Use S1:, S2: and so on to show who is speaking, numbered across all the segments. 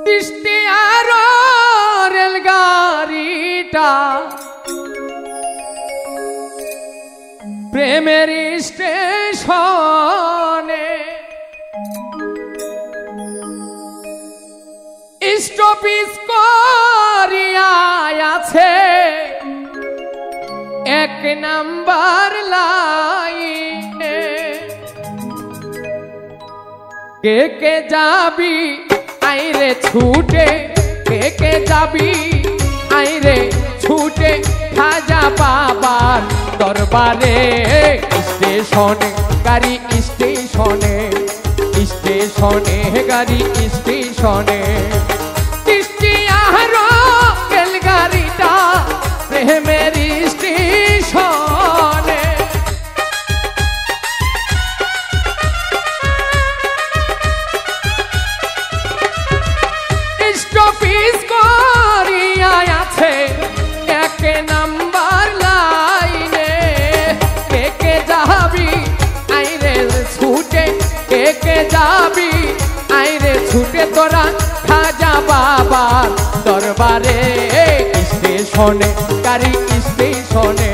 S1: তিস্তি আর রেলগাড়িটা প্রেমের স্টেশনে স্টপিস করিয়া আছে এক নাম্বার লাইনে কে কে যাবি আইরে ছুটে কে কে যাবি আইরে ছুটে খাজা বাবার দরবারে স্টেশনে গাড়ি স্টেশনে স্টেশনে গাড়ি স্টেশনে তিস্তি আর রেলগাড়িটা প্রেমের স্টেশনে স্টপিস করিয়া আছে এক নাম্বার লাইনে কে কে যাবি আইরে ছুটে কে কে যাবি আইরে ছুটে তোরা খাজা বাবার দরবারে স্টেশনে গাড়ি স্টেশনে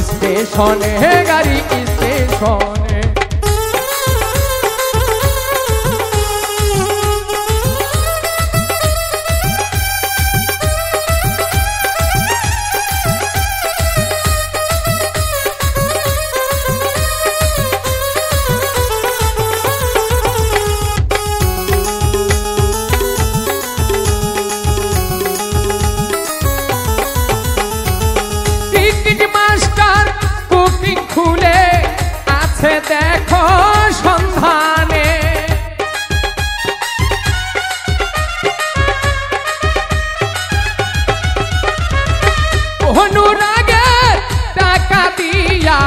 S1: স্টেশনে গাড়ি স্টেশনে খুলে আছে দেখো সন্ধানে অনুরাগের টাকা দিয়া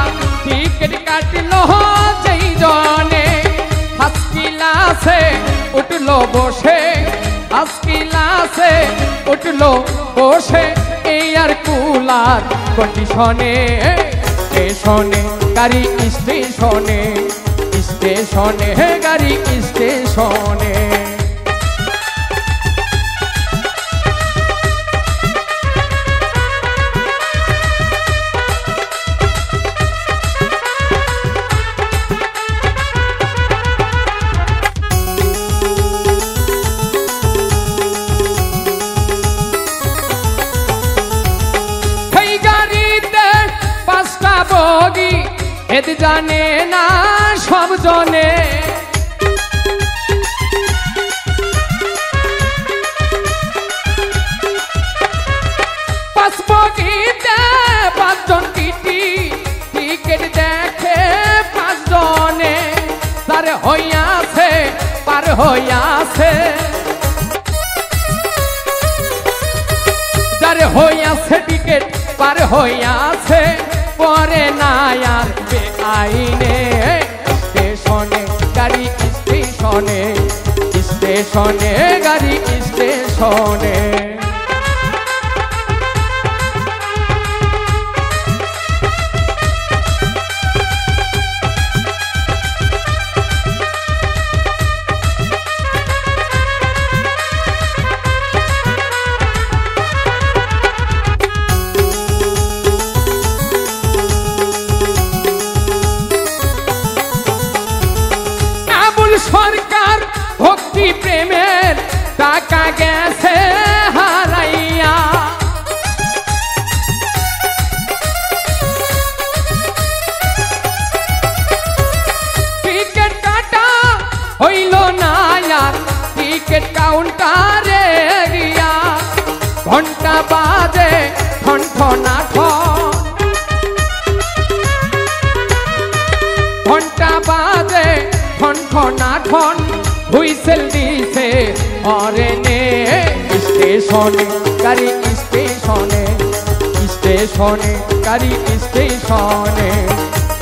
S1: টিকিট কাটলো যেই জনে ফার্স্ট ক্লাসে উঠলো বসে ফার্স্ট ক্লাসে উঠলো বসে এয়ার কুলার কন্ডিশনে স্টেশনে গাড়ি স্টেশনে স্টেশনে গাড়ি স্টেশনে এদ জানে না সব জনে পাসপোর্টে পাঁচজন টিটি টিকিট দেখে পাঁচজনে তার হইয়াছে পার হইয়াছে যার হইয়াছে টিকিট পার হইয়াছে পরে না আর বেআইনে স্টেশনে গাড়ি স্টেশনে স্টেশনে গাড়ি স্টেশনে সরকার ভক্তি প্রেমের টাকা গেছে হারাইয়া টিকিট কাটা হইল না আর টিকিট কাউন্টারে গিয়া ঘন্টা বাজে ঠন ঠনা ঠন ঘন্টা বাজে ঠন ঠনা ঠন হুইসেল দিছে অরেনে স্টেশনে গাড়ি স্টেশনে স্টেশনে গাড়ি স্টেশনে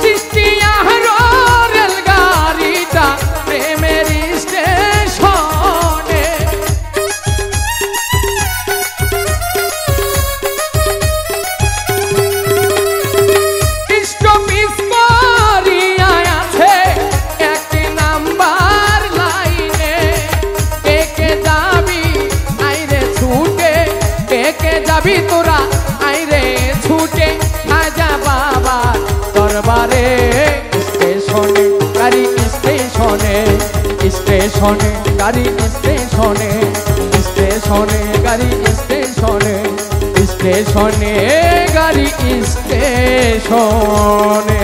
S1: তিস্তি আর রেলগাড়িটা প্রেমের স্টেশনে স্টপিস করিয়া আছে এক নাম্বার লাইনে কে কে যাবি যাবি তোরা আইরে ছুটে খাজা বাবার দরবারে স্টেশনে গাড়ি স্টেশনে স্টেশনে গাড়ি স্টেশনে স্টেশনে গাড়ি স্টেশনে স্টেশনে গাড়ি স্টেশনে